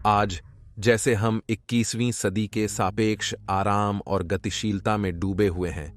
आज जैसे हम 21वीं सदी के सापेक्ष आराम और गतिशीलता में डूबे हुए हैं,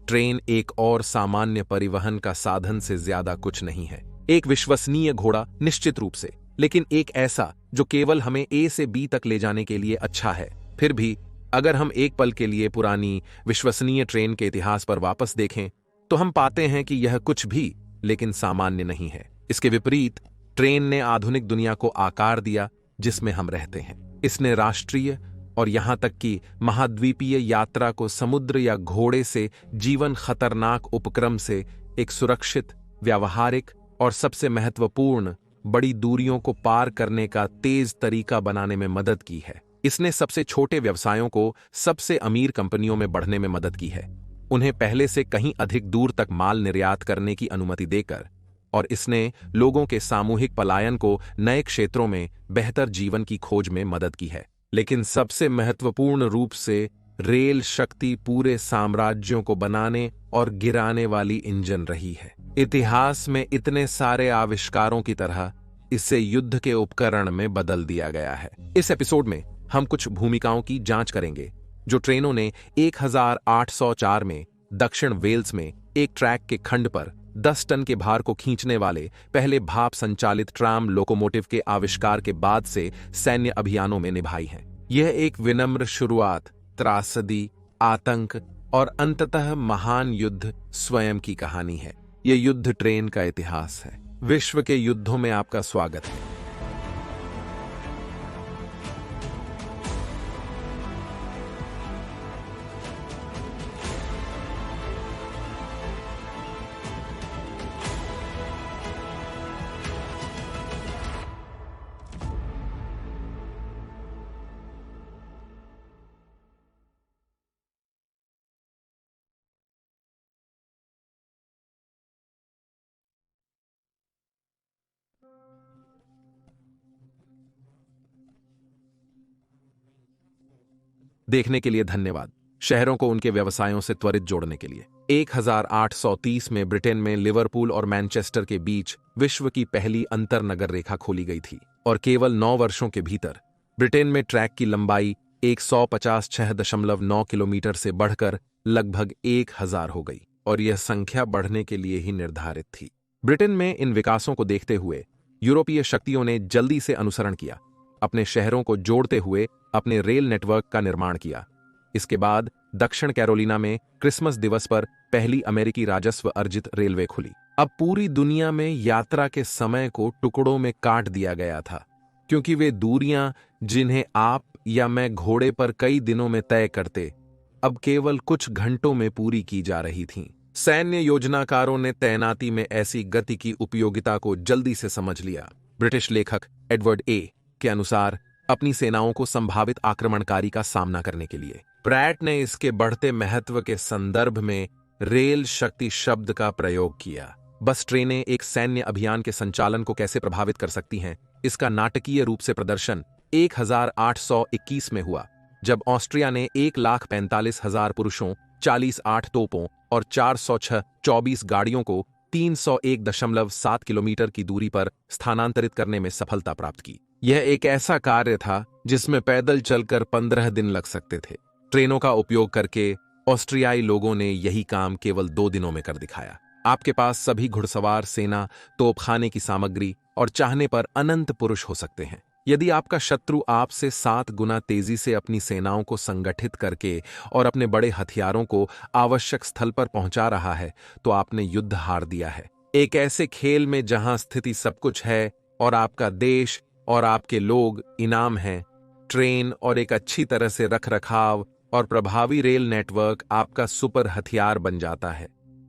ट्रेन एक और सामान्य परिवहन का साधन से ज्यादा कुछ नहीं है। एक विश्वसनीय घोड़ा निश्चित रूप से, लेकिन एक ऐसा जो केवल हमें ए से बी तक ले जाने के लिए अच्छा है। फिर भी अगर हम एक पल के लिए पुरानी विश्वसनीय ट्रेन के इतिहास पर वापस देखें तो हम पाते हैं कि यह कुछ भी लेकिन सामान्य नहीं है। इसके विपरीत ट्रेन ने आधुनिक दुनिया को आकार दिया जिसमें हम रहते हैं। इसने राष्ट्रीय और यहां तक कि महाद्वीपीय यात्रा को समुद्र या घोड़े से जीवन खतरनाक उपक्रम से एक सुरक्षित, व्यावहारिक और सबसे महत्वपूर्ण बड़ी दूरियों को पार करने का तेज तरीका बनाने में मदद की है। इसने सबसे छोटे व्यवसायों को सबसे अमीर कंपनियों में बढ़ने में मदद की है, उन्हें पहले से कहीं अधिक दूर तक माल निर्यात करने की अनुमति देकर, और इसने लोगों के सामूहिक पलायन को नए क्षेत्रों में बेहतर जीवन की खोज में मदद की है। लेकिन सबसे महत्वपूर्ण रूप से रेल शक्ति पूरे साम्राज्यों को बनाने और गिराने वाली इंजन रही है। इतिहास में इतने सारे आविष्कारों की तरह इसे युद्ध के उपकरण में बदल दिया गया है। इस एपिसोड में हम कुछ भूमिकाओं की जांच करेंगे जो ट्रेनों ने 1804 में दक्षिण वेल्स में एक ट्रैक के खंड पर 10 टन के भार को खींचने वाले पहले भाप संचालित ट्राम लोकोमोटिव के आविष्कार के बाद से सैन्य अभियानों में निभाई है। यह एक विनम्र शुरुआत, त्रासदी, आतंक और अंततः महान युद्ध स्वयं की कहानी है। यह युद्ध ट्रेन का इतिहास है। विश्व के युद्धों में आपका स्वागत है। देखने के लिए धन्यवाद। शहरों को उनके व्यवसायों से त्वरित जोड़ने के लिए 1830 में ब्रिटेन में लिवरपूल और मैनचेस्टर के बीच विश्व की पहली अंतरनगर रेखा खोली गई थी, और केवल 9 वर्षों के भीतर ब्रिटेन में ट्रैक की लंबाई 156.9 किलोमीटर से बढ़कर लगभग 1000 हो गई, और यह संख्या बढ़ने के लिए ही निर्धारित थी। ब्रिटेन में इन विकासों को देखते हुए यूरोपीय शक्तियों ने जल्दी से अनुसरण किया, अपने शहरों को जोड़ते हुए अपने रेल नेटवर्क का निर्माण किया। इसके बाद दक्षिण कैरोलिना में क्रिसमस दिवस पर पहली अमेरिकी राजस्व अर्जित रेलवे खुली। अब पूरी दुनिया में यात्रा के समय को टुकड़ों में काट दिया गया था, क्योंकि वे दूरियां जिन्हें आप या मैं घोड़े पर कई दिनों में तय करते, अब केवल कुछ घंटों में पूरी की जा रही थीं। सैन्य योजनाकारों ने तैनाती में ऐसी गति की उपयोगिता को जल्दी से समझ लिया। ब्रिटिश लेखक एडवर्ड ए के अनुसार अपनी सेनाओं को संभावित आक्रमणकारी का सामना करने के लिए प्रैट ने इसके बढ़ते महत्व के संदर्भ में रेल शक्ति शब्द का प्रयोग किया। बस ट्रेनें एक सैन्य अभियान के संचालन को कैसे प्रभावित कर सकती हैं, इसका नाटकीय रूप से प्रदर्शन 1821 में हुआ, जब ऑस्ट्रिया ने 1,45,000 पुरुषों, 48 तोपों और 424 गाड़ियों को 301.7 किलोमीटर की दूरी पर स्थानांतरित करने में सफलता प्राप्त की। यह एक ऐसा कार्य था जिसमें पैदल चलकर 15 दिन लग सकते थे। ट्रेनों का उपयोग करके ऑस्ट्रियाई लोगों ने यही काम केवल 2 दिनों में कर दिखाया। आपके पास सभी घुड़सवार, सेना, तोपखाने की सामग्री और चाहने पर अनंत पुरुष हो सकते हैं। यदि आपका शत्रु आपसे 7 गुना तेजी से अपनी सेनाओं को संगठित करके और अपने बड़े हथियारों को आवश्यक स्थल पर पहुंचा रहा है, तो आपने युद्ध हार दिया है। एक ऐसे खेल में जहां स्थिति सब कुछ है और आपका देश और आपके लोग इनाम हैं, ट्रेन और एक अच्छी तरह से रखरखाव और प्रभावी रेल नेटवर्क आपका सुपर हथियार बन जाता है।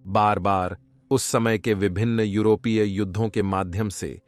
बार बार उस समय के विभिन्न यूरोपीय युद्धों के माध्यम से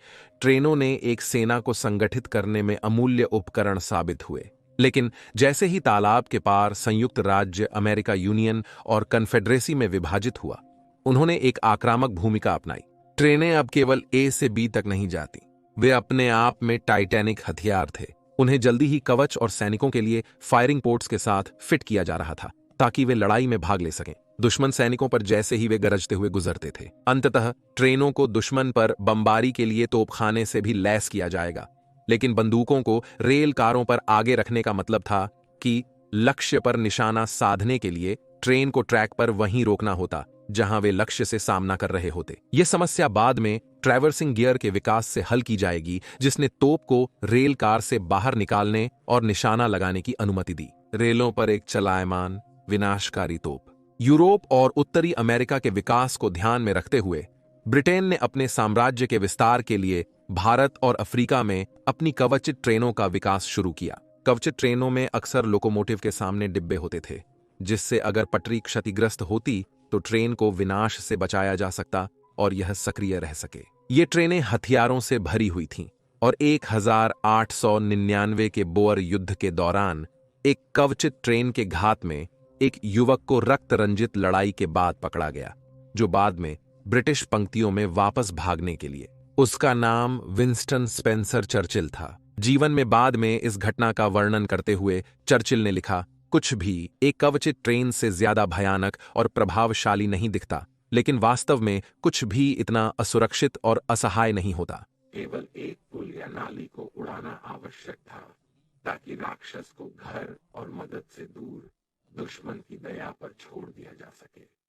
ट्रेनों ने एक सेना को संगठित करने में अमूल्य उपकरण साबित हुए। लेकिन जैसे ही तालाब के पार संयुक्त राज्य अमेरिका यूनियन और कन्फेडरेसी में विभाजित हुआ, उन्होंने एक आक्रामक भूमिका अपनाई। ट्रेनें अब केवल ए से बी तक नहीं जाती, वे अपने आप में टाइटैनिक हथियार थे। उन्हें जल्दी ही कवच और सैनिकों के लिए फायरिंग पोर्ट्स के साथ फिट किया जा रहा था, ताकि वे लड़ाई में भाग ले सकें। दुश्मन सैनिकों पर जैसे ही वे गरजते हुए गुजरते थे, अंततः ट्रेनों को दुश्मन पर बमबारी के लिए तोपखाने से भी लैस किया जाएगा। लेकिन बंदूकों को रेल कारों पर आगे रखने का मतलब था कि लक्ष्य पर निशाना साधने के लिए ट्रेन को ट्रैक पर वहीं रोकना होता जहां वे लक्ष्य से सामना कर रहे होते। यह समस्या बाद में ट्रैवर्सिंग गियर के विकास से हल की जाएगी, जिसने तोप को रेल कार से बाहर निकालने और निशाना लगाने की अनुमति दी। रेलों पर एक चलायमान विनाशकारी तोप। यूरोप और उत्तरी अमेरिका के विकास को ध्यान में रखते हुए ब्रिटेन ने अपने साम्राज्य के विस्तार के लिए भारत और अफ्रीका में अपनी कवचित ट्रेनों का विकास शुरू किया। कवचित ट्रेनों में अक्सर लोकोमोटिव के सामने डिब्बे होते थे, जिससे अगर पटरी क्षतिग्रस्त होती तो ट्रेन को विनाश से बचाया जा सकता और यह सक्रिय रह सके। ये ट्रेनें हथियारों से भरी हुई थीं और 1899 के बोअर युद्ध के दौरान एक कवचित ट्रेन के घात में एक युवक को रक्त रंजित लड़ाई के बाद पकड़ा गया, जो बाद में ब्रिटिश पंक्तियों में वापस भागने के लिए। उसका नाम विंस्टन स्पेंसर चर्चिल था। जीवन में बाद में इस घटना का वर्णन करते हुए चर्चिल ने लिखा, कुछ भी एक कवचित ट्रेन से ज्यादा भयानक और प्रभावशाली नहीं दिखता, लेकिन वास्तव में कुछ भी इतना असुरक्षित और असहाय नहीं होता। केवल एक पुल या नाली को उड़ाना आवश्यक था ताकि राक्षस को घर और मदद से दूर दुश्मन की दया पर छोड़ दिया जा सके।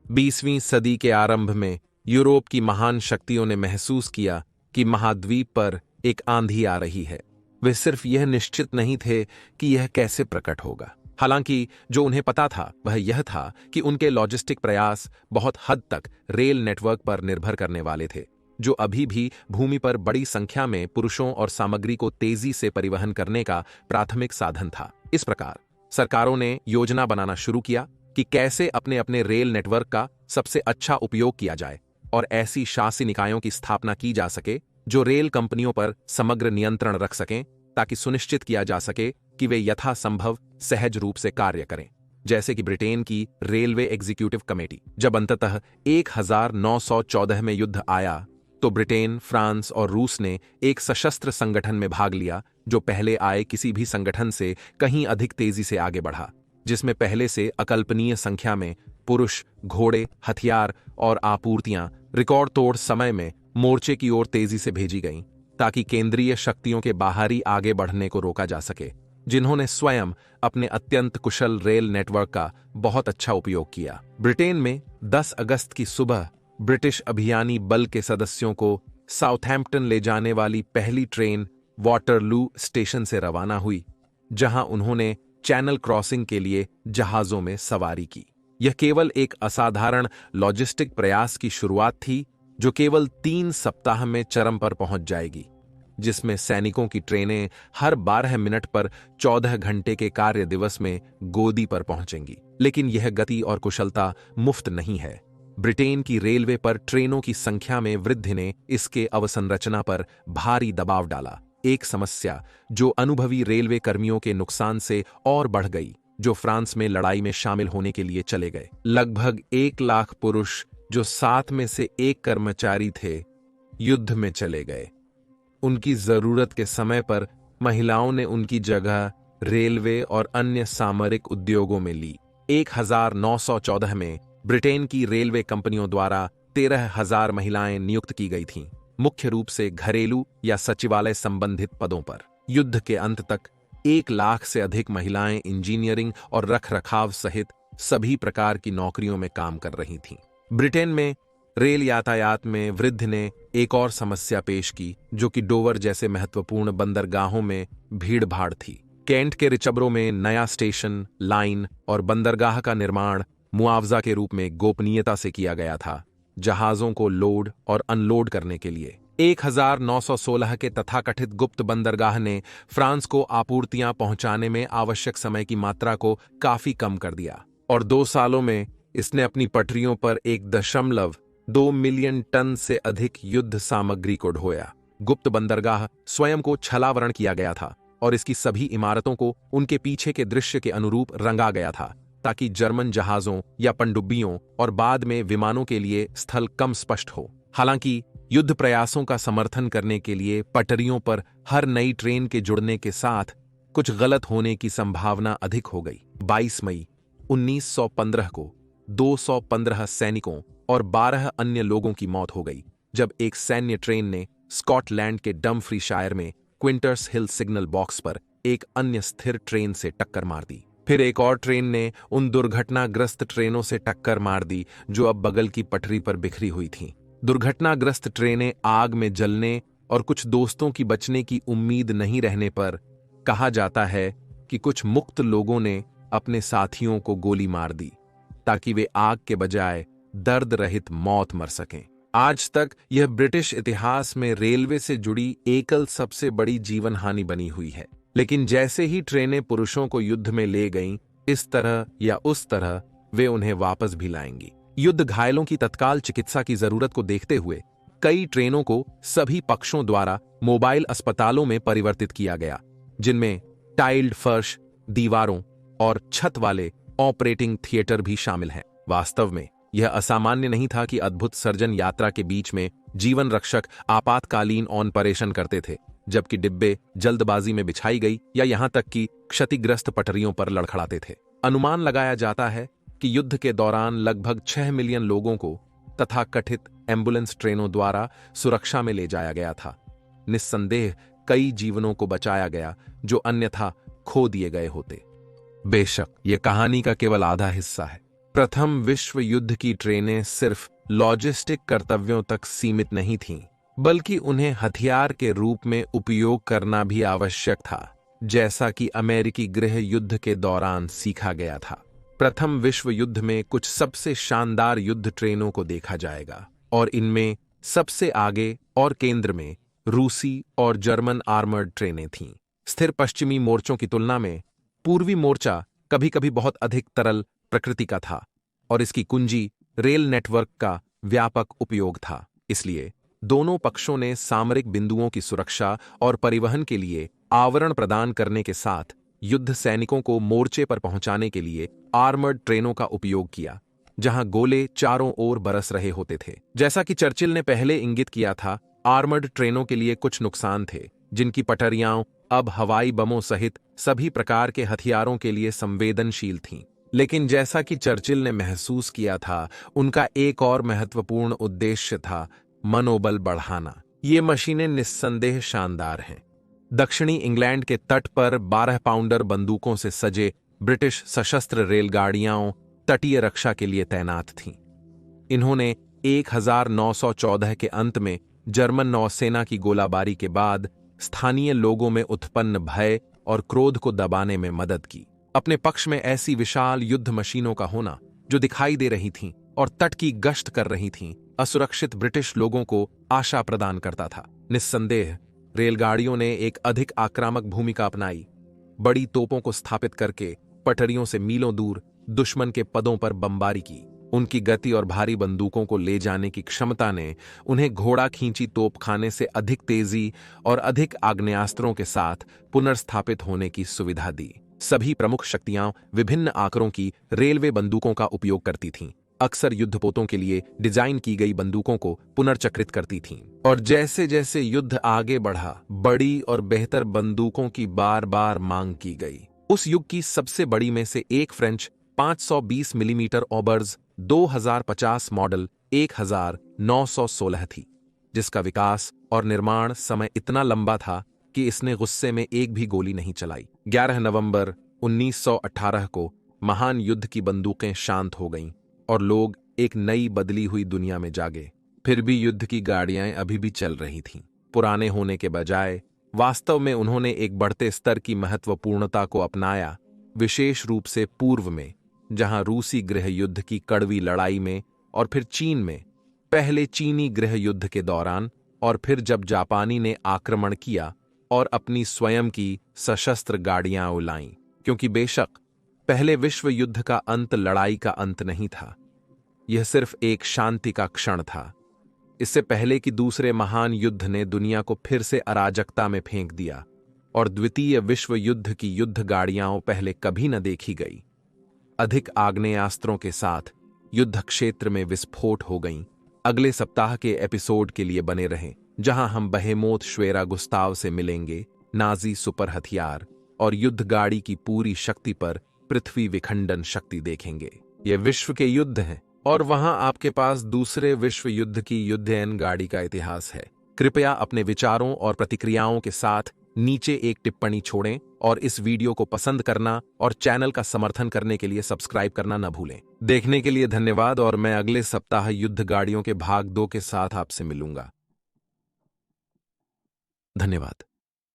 20वीं सदी के आरंभ में यूरोप की महान शक्तियों ने महसूस किया कि महाद्वीप पर एक आंधी आ रही है। वे सिर्फ यह निश्चित नहीं थे कि यह कैसे प्रकट होगा। हालांकि जो उन्हें पता था वह यह था कि उनके लॉजिस्टिक प्रयास बहुत हद तक रेल नेटवर्क पर निर्भर करने वाले थे, जो अभी भी भूमि पर बड़ी संख्या में पुरुषों और सामग्री को तेजी से परिवहन करने का प्राथमिक साधन था। इस प्रकार सरकारों ने योजना बनाना शुरू किया कि कैसे अपने अपने रेल नेटवर्क का सबसे अच्छा उपयोग किया जाए और ऐसी शासी निकायों की स्थापना की जा सके जो रेल कंपनियों पर समग्र नियंत्रण रख सकें, ताकि सुनिश्चित किया जा सके कि वे यथासंभव सहज रूप से कार्य करें। जैसे कि ब्रिटेन की रेलवे एग्जीक्यूटिव कमेटी। जब अंततः 1914 में युद्ध आया तो ब्रिटेन, फ्रांस और रूस ने एक सशस्त्र संगठन में भाग लिया जो पहले आए किसी भी संगठन से कहीं अधिक तेजी से आगे बढ़ा, जिसमें पहले से अकल्पनीय संख्या में पुरुष, घोड़े, हथियार और आपूर्तियां रिकॉर्ड तोड़ समय में मोर्चे की ओर तेजी से भेजी गईं, ताकि केंद्रीय शक्तियों के बाहरी आगे बढ़ने को रोका जा सके, जिन्होंने स्वयं अपने अत्यंत कुशल रेल नेटवर्क का बहुत अच्छा उपयोग किया। ब्रिटेन में 10 अगस्त की सुबह ब्रिटिश अभियानी बल के सदस्यों को साउथहैम्पटन ले जाने वाली पहली ट्रेन वाटरलू स्टेशन से रवाना हुई, जहां उन्होंने चैनल क्रॉसिंग के लिए जहाजों में सवारी की। यह केवल एक असाधारण लॉजिस्टिक प्रयास की शुरुआत थी जो केवल 3 सप्ताह में चरम पर पहुंच जाएगी, जिसमें सैनिकों की ट्रेनें हर 12 मिनट पर 14 घंटे के कार्य दिवस में गोदी पर पहुंचेंगी। लेकिन यह गति और कुशलता मुफ्त नहीं है। ब्रिटेन की रेलवे पर ट्रेनों की संख्या में वृद्धि ने इसके अवसंरचना पर भारी दबाव डाला, एक समस्या जो अनुभवी रेलवे कर्मियों के नुकसान से और बढ़ गई, जो फ्रांस में लड़ाई में शामिल होने के लिए चले गए। लगभग 1 लाख पुरुष, जो 7 में से 1 कर्मचारी थे, युद्ध में चले गए। उनकी जरूरत के समय पर महिलाओं ने उनकी जगह रेलवे और अन्य सामरिक उद्योगों में ली। 1914 में ब्रिटेन की रेलवे कंपनियों द्वारा 13,000 महिलाएं नियुक्त की गई थीं, मुख्य रूप से घरेलू या सचिवालय संबंधित पदों पर। युद्ध के अंत तक 1 लाख से अधिक महिलाएं इंजीनियरिंग और रखरखाव सहित सभी प्रकार की नौकरियों में काम कर रही थीं। ब्रिटेन में रेल यातायात में वृद्धि ने एक और समस्या पेश की, जो कि डोवर जैसे महत्वपूर्ण बंदरगाहों में भीड़-भाड़ थी। कैंट के रिचबरो में नया स्टेशन, लाइन और बंदरगाह का निर्माण मुआवजा के रूप में गोपनीयता से किया गया था, जहाजों को लोड और अनलोड करने के लिए। 1916 के तथाकथित गुप्त बंदरगाह ने फ्रांस को आपूर्तियां पहुंचाने में आवश्यक समय की मात्रा को काफी कम कर दिया और 2 सालों में इसने अपनी पटरियों पर 1.2 मिलियन टन से अधिक युद्ध सामग्री को ढोया। गुप्त बंदरगाह स्वयं को छलावरण किया गया था और इसकी सभी इमारतों को उनके पीछे के दृश्य के अनुरूप रंगा गया था, ताकि जर्मन जहाजों या पनडुब्बियों और बाद में विमानों के लिए स्थल कम स्पष्ट हो। हालांकि युद्ध प्रयासों का समर्थन करने के लिए पटरियों पर हर नई ट्रेन के जुड़ने के साथ कुछ गलत होने की संभावना अधिक हो गई। 22 मई 1915 को 215 सैनिकों और 12 अन्य लोगों की मौत हो गई जब एक सैन्य ट्रेन ने स्कॉटलैंड के डम्फ्रीशायर में क्विंटर्स हिल सिग्नल बॉक्स पर एक अन्य स्थिर ट्रेन से टक्कर मार दी। फिर एक और ट्रेन ने उन दुर्घटनाग्रस्त ट्रेनों से टक्कर मार दी जो अब बगल की पटरी पर बिखरी हुई थीं। दुर्घटनाग्रस्त ट्रेनें आग में जलने और कुछ दोस्तों की बचने की उम्मीद नहीं रहने पर कहा जाता है कि कुछ मुक्त लोगों ने अपने साथियों को गोली मार दी ताकि वे आग के बजाय दर्द रहित मौत मर सकें। आज तक यह ब्रिटिश इतिहास में रेलवे से जुड़ी एकल सबसे बड़ी जीवन हानि बनी हुई है। लेकिन जैसे ही ट्रेनें पुरुषों को युद्ध में ले गईं, इस तरह या उस तरह वे उन्हें वापस भी लाएंगी। युद्ध घायलों की तत्काल चिकित्सा की जरूरत को देखते हुए कई ट्रेनों को सभी पक्षों द्वारा मोबाइल अस्पतालों में परिवर्तित किया गया, जिनमें टाइल्ड फर्श, दीवारों और छत वाले ऑपरेटिंग थिएटर भी शामिल हैं। वास्तव में यह असामान्य नहीं था कि अद्भुत सर्जन यात्रा के बीच में जीवन रक्षक आपातकालीन ऑपरेशन करते थे, जबकि डिब्बे जल्दबाजी में बिछाई गई या यहां तक कि क्षतिग्रस्त पटरियों पर लड़खड़ाते थे। अनुमान लगाया जाता है कि युद्ध के दौरान लगभग 6 मिलियन लोगों को तथाकथित एम्बुलेंस ट्रेनों द्वारा सुरक्षा में ले जाया गया था। निस्संदेह कई जीवनों को बचाया गया जो अन्यथा खो दिए गए होते। बेशक यह कहानी का केवल आधा हिस्सा है। प्रथम विश्व युद्ध की ट्रेनें सिर्फ लॉजिस्टिक कर्तव्यों तक सीमित नहीं थीं, बल्कि उन्हें हथियार के रूप में उपयोग करना भी आवश्यक था, जैसा कि अमेरिकी गृह युद्ध के दौरान सीखा गया था। प्रथम विश्व युद्ध में कुछ सबसे शानदार युद्ध ट्रेनों को देखा जाएगा और इनमें सबसे आगे और केंद्र में रूसी और जर्मन आर्मर्ड ट्रेनें थीं। स्थिर पश्चिमी मोर्चों की तुलना में पूर्वी मोर्चा कभी-कभी बहुत अधिक तरल प्रकृति का था और इसकी कुंजी रेल नेटवर्क का व्यापक उपयोग था। इसलिए दोनों पक्षों ने सामरिक बिंदुओं की सुरक्षा और परिवहन के लिए आवरण प्रदान करने के साथ युद्ध सैनिकों को मोर्चे पर पहुंचाने के लिए आर्मर्ड ट्रेनों का उपयोग किया, जहां गोले चारों ओर बरस रहे होते थे। जैसा कि चर्चिल ने पहले इंगित किया था, आर्मर्ड ट्रेनों के लिए कुछ नुकसान थे, जिनकी पटरियां अब हवाई बमों सहित सभी प्रकार के हथियारों के लिए संवेदनशील थीं। लेकिन जैसा कि चर्चिल ने महसूस किया था, उनका एक और महत्वपूर्ण उद्देश्य था मनोबल बढ़ाना। ये मशीनें निस्संदेह शानदार हैं। दक्षिणी इंग्लैंड के तट पर 12 पाउंडर बंदूकों से सजे ब्रिटिश सशस्त्र रेलगाड़ियां तटीय रक्षा के लिए तैनात थीं। इन्होंने 1914 के अंत में जर्मन नौसेना की गोलाबारी के बाद स्थानीय लोगों में उत्पन्न भय और क्रोध को दबाने में मदद की। अपने पक्ष में ऐसी विशाल युद्ध मशीनों का होना जो दिखाई दे रही थीं और तट की गश्त कर रही थीं, असुरक्षित ब्रिटिश लोगों को आशा प्रदान करता था। निस्संदेह रेलगाड़ियों ने एक अधिक आक्रामक भूमिका अपनाई। बड़ी तोपों को स्थापित करके पटरियों से मीलों दूर दुश्मन के पदों पर बमबारी की। उनकी गति और भारी बंदूकों को ले जाने की क्षमता ने उन्हें घोड़ा खींची तोपखाने से अधिक तेजी और अधिक आग्नेयास्त्रों के साथ पुनर्स्थापित होने की सुविधा दी। सभी प्रमुख शक्तियां विभिन्न आकारों की रेलवे बंदूकों का उपयोग करती थीं, अक्सर युद्धपोतों के लिए डिजाइन की गई बंदूकों को पुनर्चक्रित करती थीं। और जैसे जैसे युद्ध आगे बढ़ा, बड़ी और बेहतर बंदूकों की बार बार मांग की गई। उस युग की सबसे बड़ी में से एक फ्रेंच 520 मिलीमीटर ऑबर्ज 2050 मॉडल 1916 थी, जिसका विकास और निर्माण समय इतना लंबा था कि इसने गुस्से में एक भी गोली नहीं चलाई। 11 नवंबर 1918 को महान युद्ध की बंदूकें शांत हो गईं और लोग एक नई बदली हुई दुनिया में जागे। फिर भी युद्ध की गाड़ियां अभी भी चल रही थीं। पुराने होने के बजाय वास्तव में उन्होंने एक बढ़ते स्तर की महत्वपूर्णता को अपनाया, विशेष रूप से पूर्व में, जहां रूसी गृह युद्ध की कड़वी लड़ाई में और फिर चीन में, पहले चीनी गृह युद्ध के दौरान और फिर जब जापानी ने आक्रमण किया और अपनी स्वयं की सशस्त्र गाड़ियां उलाईं। क्योंकि बेशक पहले विश्व युद्ध का अंत लड़ाई का अंत नहीं था, यह सिर्फ एक शांति का क्षण था। इससे पहले कि दूसरे महान युद्ध ने दुनिया को फिर से अराजकता में फेंक दिया और द्वितीय विश्व युद्ध की युद्ध गाड़ियां पहले कभी न देखी गई। अधिक आग्नेयास्त्रों के साथ युद्ध क्षेत्र में विस्फोट हो गईं। अगले सप्ताह के एपिसोड के लिए बने रहें, जहां हम बहेमोथ श्वेरा गुस्ताव से मिलेंगे, नाजी सुपर हथियार और युद्ध गाड़ी की पूरी शक्ति पर पृथ्वी विखंडन शक्ति देखेंगे। ये विश्व के युद्ध हैं और वहां आपके पास दूसरे विश्व युद्ध की युद्धयान गाड़ी का इतिहास है। कृपया अपने विचारों और प्रतिक्रियाओं के साथ नीचे एक टिप्पणी छोड़ें और इस वीडियो को पसंद करना और चैनल का समर्थन करने के लिए सब्सक्राइब करना न भूलें। देखने के लिए धन्यवाद और मैं अगले सप्ताह युद्ध गाड़ियों के भाग 2 के साथ आपसे मिलूंगा। धन्यवाद।